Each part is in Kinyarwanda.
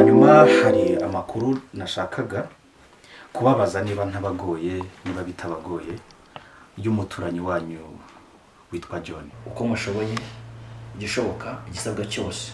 hanyuma hari amakuru nashakaga kubabaza niba ntabagoye niba bitabagoye y'umuturanyi wanyu witwa John. Uko mushoboye igishoboka igisabwa cyose.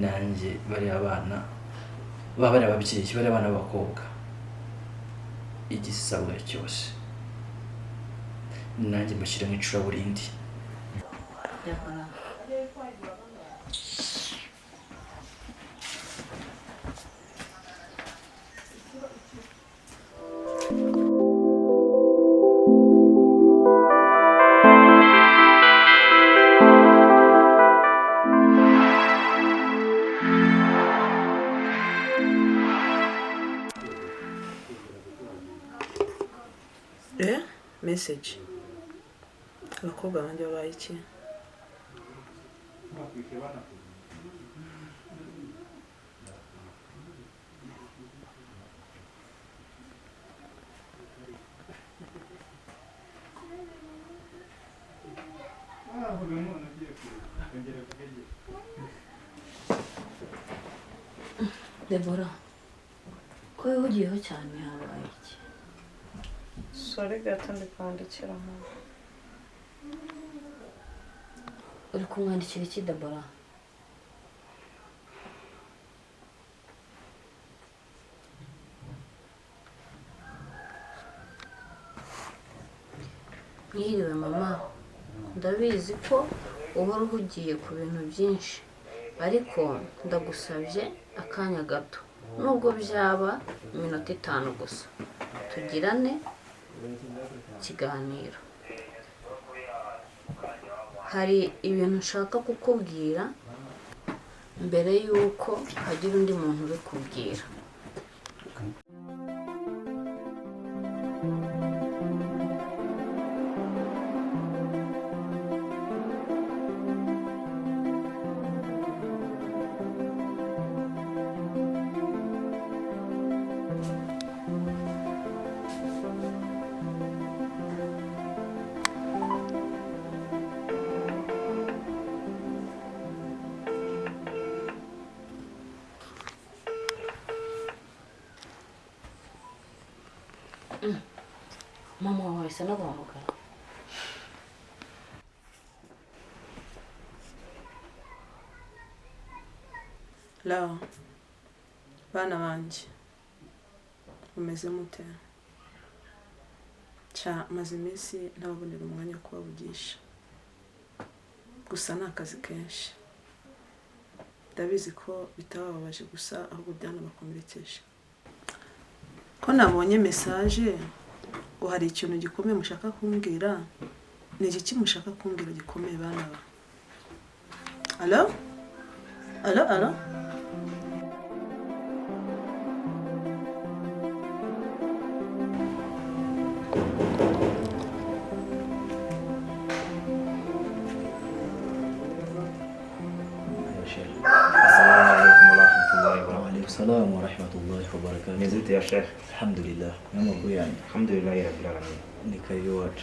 Nanjye bari abana bari ababyeyi bari abana b'abakobwa. Igisabwa cyose. Nanjye mbashyira mu icuraburindi. Message. Abakobwa banjye babaye iki? Deborah, ko ugiyeho cyane habaye iki? Sorry gato ndikwandikira hano. Uri kumwandikira iki Deborah? Mwiriwe mama, ndabizi ko uhora uhugiye ku bintu byinshi, ariko ndagusabye akanya gato, nubwo byaba iminota 5 gusa, tugirane ikiganiro. Hari ibintu nshaka kukubwira mbere yuko hagira undi muntu ubikubwira. Mama wawe sana guhamagara. Lao, bana banje umeze mute? Maze iminsi ntababonera umwanya wo kubavugisha, gusa ni akazi kenshi. Ndabizi ko bitababaje gusa ahubwo byanabakomerekeje. Ko nabonye message ngo hari ikintu gikomeye mushaka kumbwira. Ni iki mushaka kumbwira gikomeye bana ba? Allo? Allo? السلام ورحمة الله وبركاته. نزلت يا شيخ؟ الحمد لله. يوم أبو يعني. الحمد لله يا رب العالمين. نكيوات.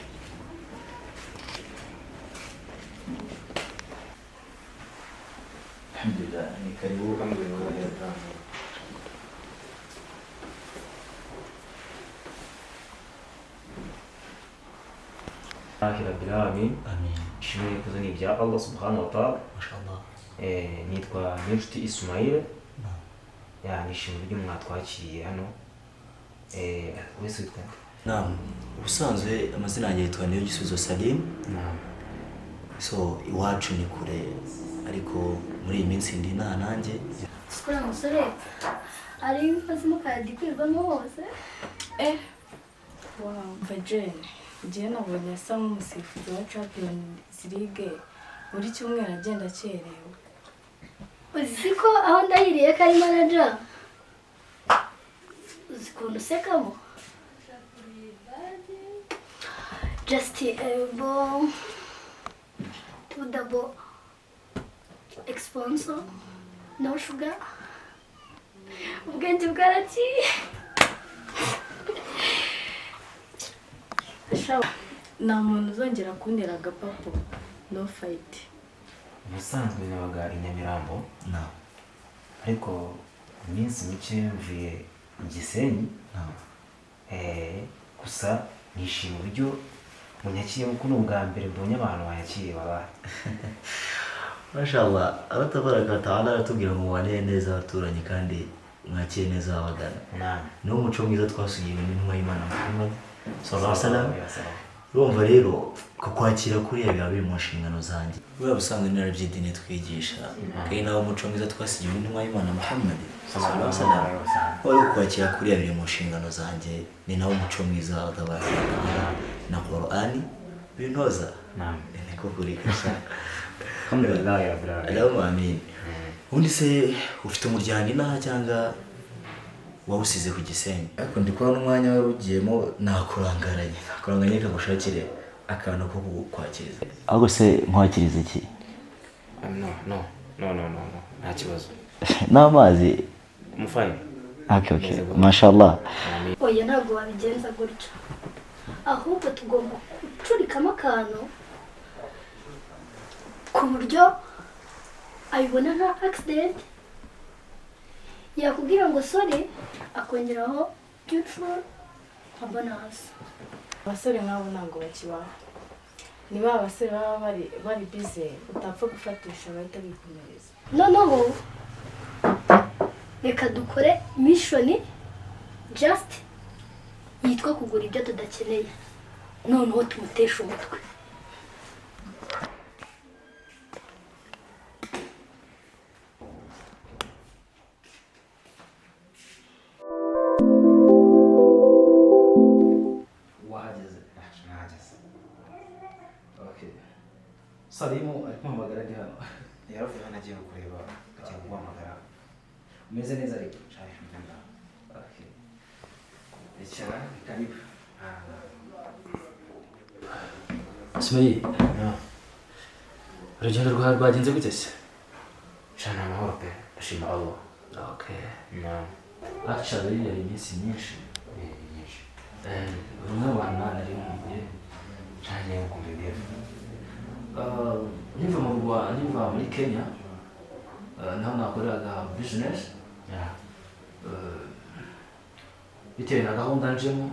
الحمد لله نكيوات. الحمد لله يا رب العالمين. رب العالمين. آمين. شنو يكون يبجع الله سبحانه وتعالى. ما شاء الله. نيتوا نجتي إسماعيل. يعني شنو بيجي من أتواجي هنو ويسويتك. نعم. ubusanzwe amazina yanjye yitwa Gusubira Salim. Naam. So iwacu ni kure ariko muri iyi minsi ndi nanjye. Sikora musore ari mfasimo kadi kwirwamo hose. Wow, Vajene. Ngiye nabonye asa nk'umusifuzi wa Champions League muri cyumweru agenda akerewe. Uziko aho ndahiriye ko ari manager. Uzikunda sekamo. Just able to double sponsor, no sugar. Ubwenge bwaraki. Nta muntu uzongera kuntera agapapo, no fight. Musanzwe nabaga i Nyamirambo. No. ariko iminsi mike mvuye i Gisenyi gusa nishimiye uburyo munyakiriye kuko ni ubwa mbere mbonye abantu banyakiriye babaye. Mashallah, Allah Ta'ala aratubwira ngo mubane neza abaturanyi kandi mwakire neza abagana. Niwo muco mwiza twasugiwe n'intumwa y'Imana Muhammad sallallahu alaihi wasallam. Urumva rero ko kwakira kuriya biba biri mu nshingano zanjye. Buriya busanzwe n'arabyidini twigisha kandi nawo muco mwiza twasigiwe n'intumwa y'Imana Muhammad sallallahu alaihi wasallam. Wari kwakira kuriya biri mu nshingano zanjye, ni nawo muco mwiza Allah na Qur'ani bintoza. Niko kuri kasha. Alhamdulillah ya brother. Allahumma amin. Undi se ufite umuryango inaha cyangwa wawusize ku Gisenyi? Ariko ndi kubona umwanya wari ugiyemo nakuranganye kagushakire akantu ko kukwakiriza. Ahubwo se nkwakiriza iki? No. Nta kibazo. N'amazi? Mufanye. Okay. Mashallah. oya ntabwo wabigenza gutyo, ahubwo tugomba gucurikamo akantu ku buryo ayibona nka accident, yakubwira ngo sorry akongeraho beautiful nka bonus. abasore nk'abo ntabwo bakibaho, ni ba basore baba bari bize utapfa gufatisha bahita bikomereza. Noneho reka dukore mission just yitwa kugura ibyo tudakeneye, noneho tumutesha umutwe. Salimu ari kumpamagara ndi hano. Yaravuye hano agiye kureba agiye guhamagara. Umeze neza ariko? Cyane ndanga. Okay. Icara karibu. Ismail. Urugendo rwawe rwagenze gute se? Cyane amahoro pe. Ashima Allah. Okay. Actually yari iminsi myinshi. Rumwe mu bantu nari nkumbuye Cyane ngukumbuye Devu. niva muri Kenya naho nakoreraga business bitewe na gahunda njemo,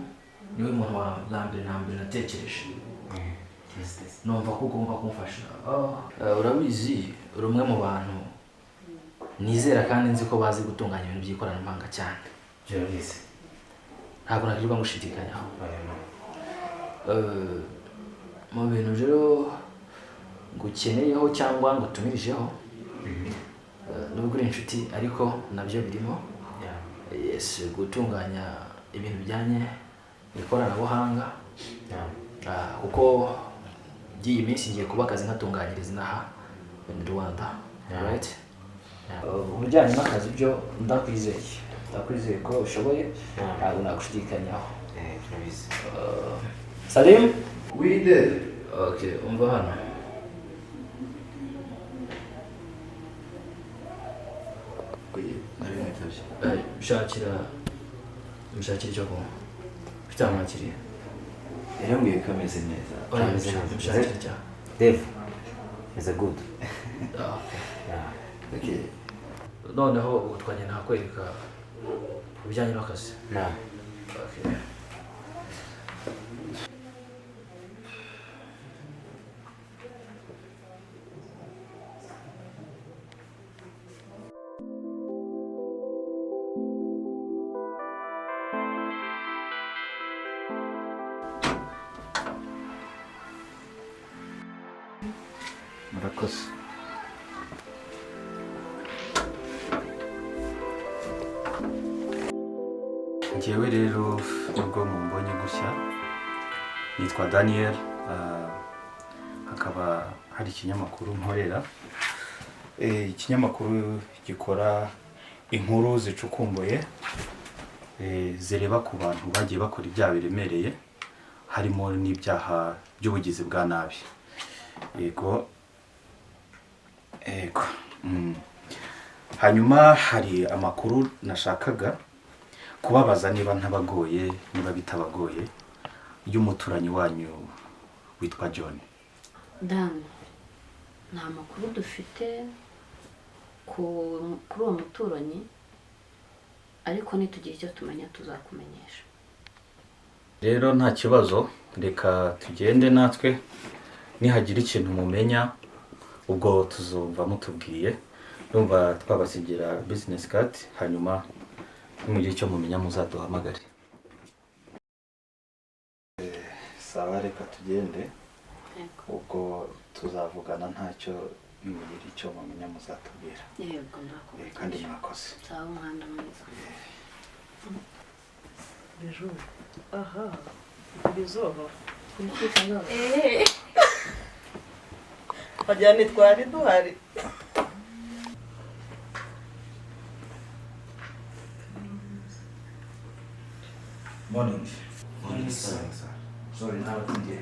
niwe muntu wa bwa mbere natekereje numva ko ugomba kumfasha. Urabizi uri umwe mu bantu nizera kandi nzi ko bazi gutunganya ibintu by'ikoranabuhanga cyane. Deborase. Ntabwo nakirirwa ngushidikanyaho. Mu bintu rero ngukeneyeho cyangwa ngo tumirijeho nubwo uri inshuti ariko nabyo birimo. Yes, gutunganya ibintu bijyanye n'ikoranabuhanga kuko by'iyi minsi ngiye kuba akazi nkatunganyiriza inaha mu Rwanda, right? Ubujyanye n'akazi byo ndakwizeye ko ushoboye, ntabwo nagushidikanyaho. Turabizi. Salim? Oui, Dev. Okay, umva hano. Mshakira icyo kunywa. Bitamwakiriye. Yarambwiye ko ameze neza. Mshakira icyaha. Devu is a good. Okay. Noneho ubu twagenda kwereka ibijyanye n'akazi. Okay. Murakoze. Njyewe rero nubwo mumbonye gushya nitwa Daniel, hakaba hari ikinyamakuru nkorera. Ikinyamakuru gikora inkuru zicukumbuye zireba ku bantu bagiye bakora ibyaha biremereye harimo n'ibyaha by'ubugizi bwa nabi. Yego. Hanyuma hari amakuru nashakaga kubabaza niba ntabagoye, niba bitabagoye, y'umuturanyi wanyu witwa John. Dan, nta makuru dufite kuri uwo muturanyi ariko nitugira icyo tumenya tuzakumenyesha. Rero nta kibazo, reka tugende natwe, nihagira ikintu mumenya ubwo tuzumva mutubwiye. Ndumva twabasigira business card, hanyuma nimugire icyo mumenya muzaduhamagare. Sawa, reka tugende, ubwo tuzavugana ntacyo nimugire icyo mumenya muzatubwira. Yego ndakubaza. Kandi mwakoze. Sawa umwanda mwiza. Devu. Aha. Bizoba. Wajyane twari duhari. Morning. Morning, sir. Sorry, nabatindiye.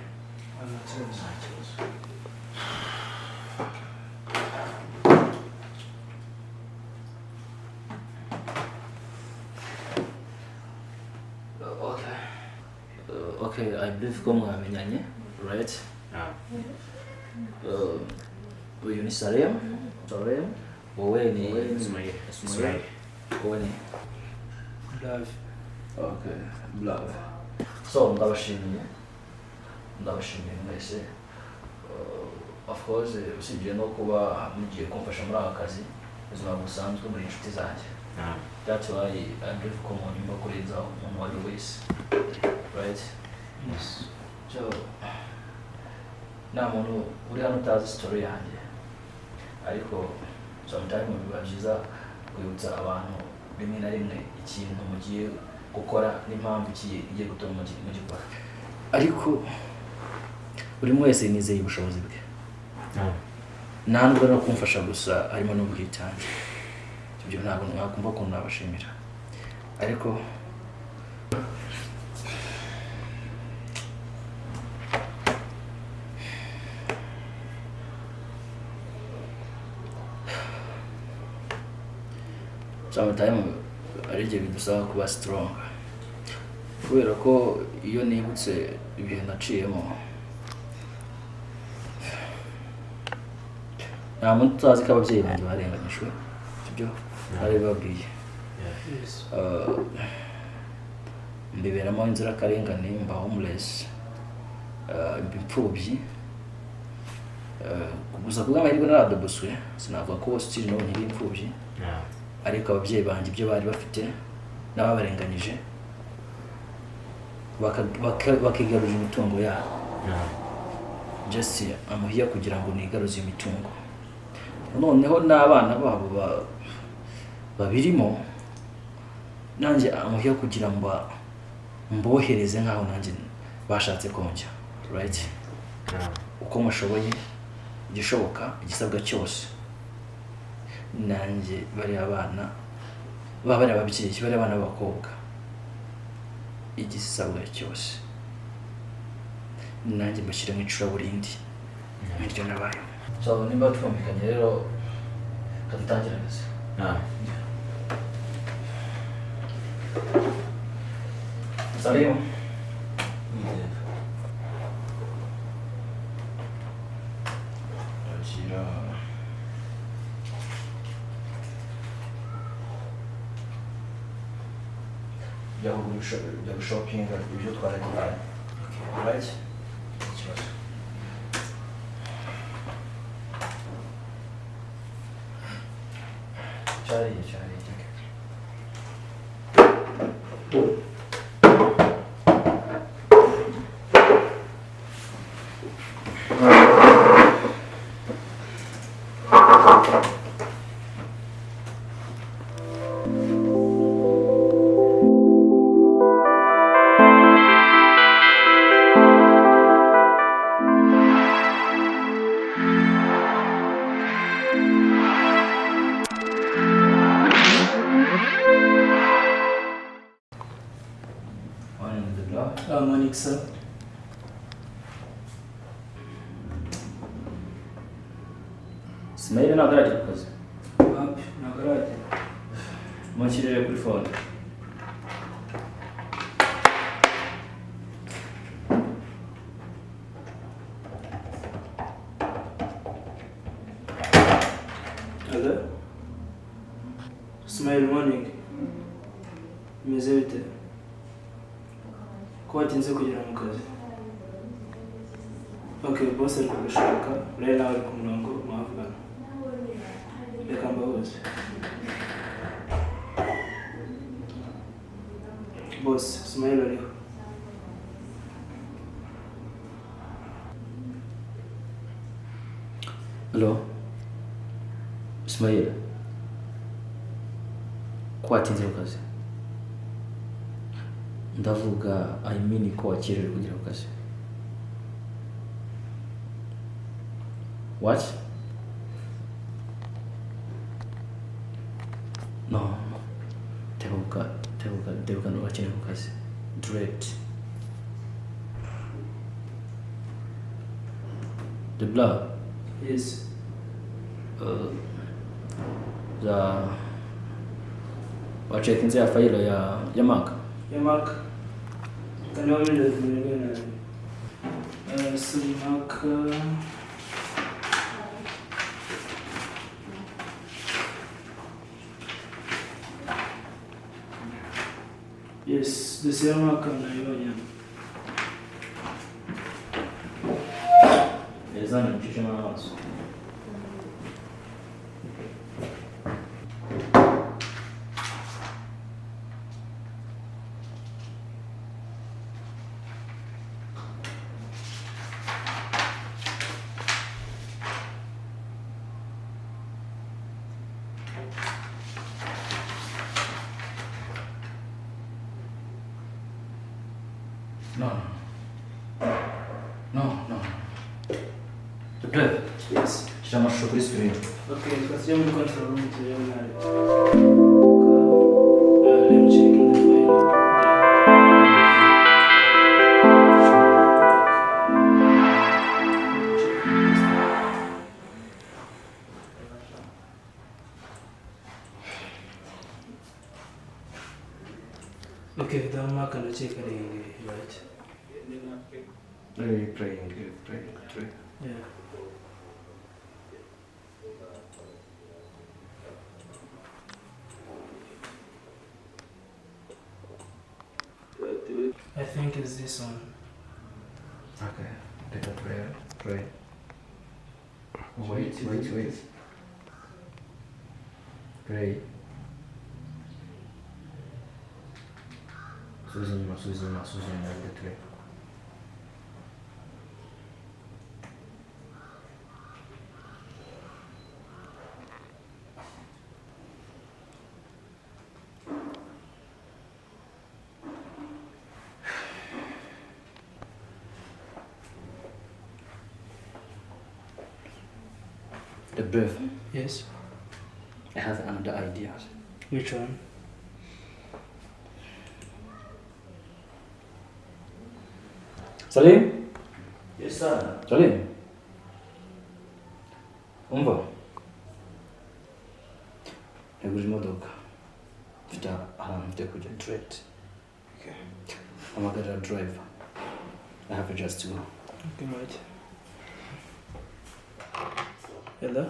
Okay, I believe ko mwamenyanye, right? Uyu ni Salem. Wowe ni Ismail. Wowe ni Love. Okay, Love. So ndabashimiye mwese. Of course usibye no kuba mugiye kumfasha muri aka kazi ubuzima busanzwe muri inshuti zanjye. That's why I believe ko nyuma kurenza umuntu wari wese, right? Yes. So nta muntu uri hano utazi story yanjye, ariko sometimes biba byiza kwibutsa abantu rimwe na rimwe ikintu mugiye gukora n'impamvu igiye gutuma mugikora. Ariko buri wese nizeye ubushobozi bwe. Nta nubwo no kumfasha gusa harimo n'ubwitange. Ibyo ntabwo nakumva ko nabashimira. Ariko sometimes ari igihe bidusaba kuba strong, kubera ko iyo nibutse ibihe naciyemo nta muntu utazi ko ababyeyi banjye barenganyijwe, ibyo bari babwiye. Mbiberamo inzirakarengane, mba homeless, imfubyi. Gusa kubw'amahirwe naradoboswe, sinavuga ko still no nkiri imfubyi. Ariko ababyeyi banjye ibyo bari bafite n'ababarenganyije bakigarurira imitungo yabo. Just amuhiya kugira ngo nigaruze imitungo. Noneho n'abana babo babirimo nanjye amuhiya kugira ngo mbohereze nkaho nanjye bashatse konjya, right? Uko mushoboye igishoboka igisabwa cyose nanjye bari abana bari ababyeyi, bari abana b'abakobwa, igisabwa cyose nanjye mbashyira mu icuraburindi n'iryo nabayo. So nimba twumvikanye rero tutangira neza. Salim. Jya gushopinga ibyo twaragiye. Right? Ikibazo. Cyari. Morning, sir. Ismail ntabwo arajya ku kazi. Ntabwo arajya. Mushyirire kuri phone. Hello? Smile morning. Imeze bite? Ko watinze kugera mu kazi? Okay, boss ari kugushaka. Rero nawe ari ku murongo mwavugana. Reka mbahuze. Boss, Smile ariho. Hello? Ismail? Ko watinze ku kazi? Ndavuga I mean ko wakerewe kugera ku kazi. What? No. Tebuka ndo wakerewe ku kazi. Direct. The blood. Yes. Wacekinze ya fayilo ya Mark. Yeah, Mark. Can you read it again? So Mark. Yes, this is Mark and I. Ezana mchisha mawazo. No. The drive. Yes. Chama kuri screen. Okay, let's jump in control room to the let me check in the file. Okay, the mark and the check right? Pray. Yeah. I think it's this one. Okay. Take a prayer. Pray. Wait. Pray. Suzima, pray. The breath. Yes. I have another idea. Which one? Salim? Yes, sir. Salim? Umva? Naguje imodoka. Mfite ahantu mfite kujya direct. Okay. Hamagara driver. I have just to go. Okay, right. Hello?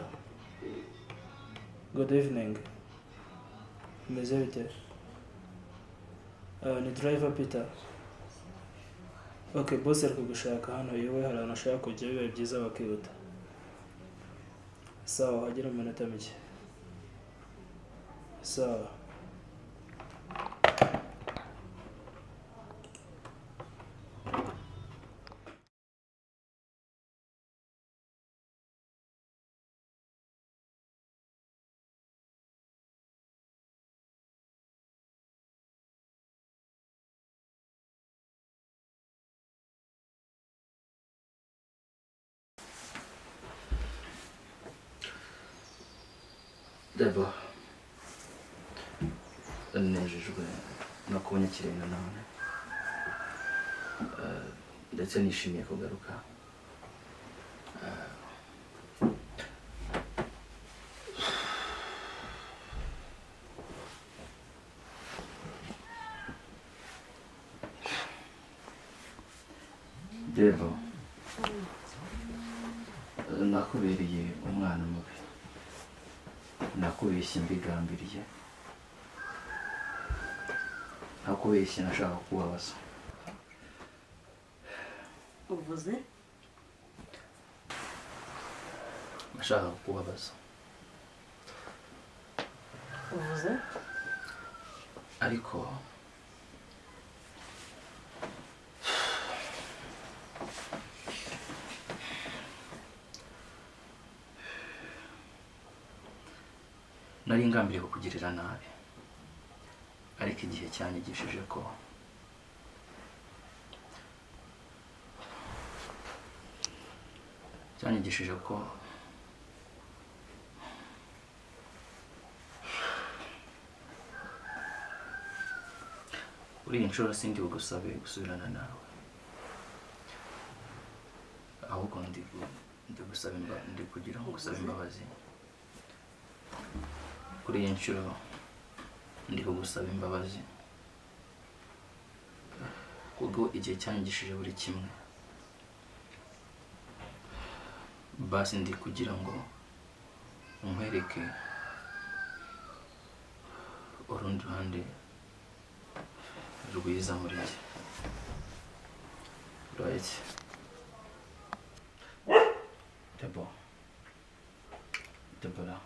Good evening. Meze bite? Ni driver Peter. Okay, boss ari kugushaka hano yewe hari ahantu ashaka kujya biba byiza bakihuta. Sawa, hagira umunota mike. Sawa. Debu, nejejwe no kunyakirana none. Ndetse nishimiye kugaruka. Debu, nakubereye umwana mubi. Nakubeshye mbigambiriye ntakubeshye nashaka kubabaza. uvuze Nashaka kubabaza. uvuze Ariko nari ngambiriye kukugirira nabi, ariko igihe cyanyigishije ko kuri iyi nshuro sindi bugusabe gusubirana nawe, ahubwo ndi kugira ngo ngusabe imbabazi. Kuri iyi nshuro ndi kugusaba imbabazi kubwo igihe cyanyigishije buri kimwe. Basi ndi kugira ngo nkwereke urundi ruhande rwiza muri njye. Right? Deborah.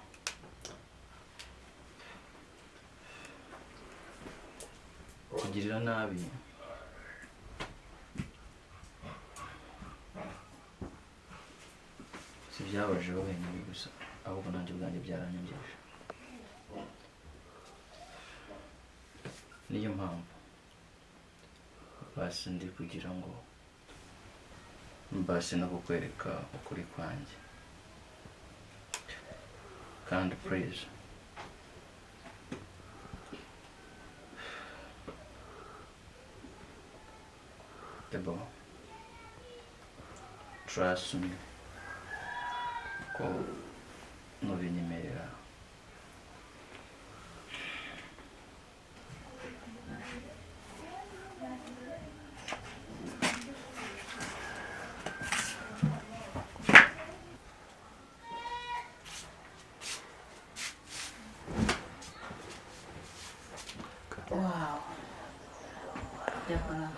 Kugirira nabi si byabaje wowe wenyine gusa, ahubwo nanjye ubwanjye byaranyongeje. Niyo mpamvu basi ndi kugira ngo mbashe no kukwereka ukuri kwanjye. Kandi please Debu, trust me ko nubinyemerera wow Deborah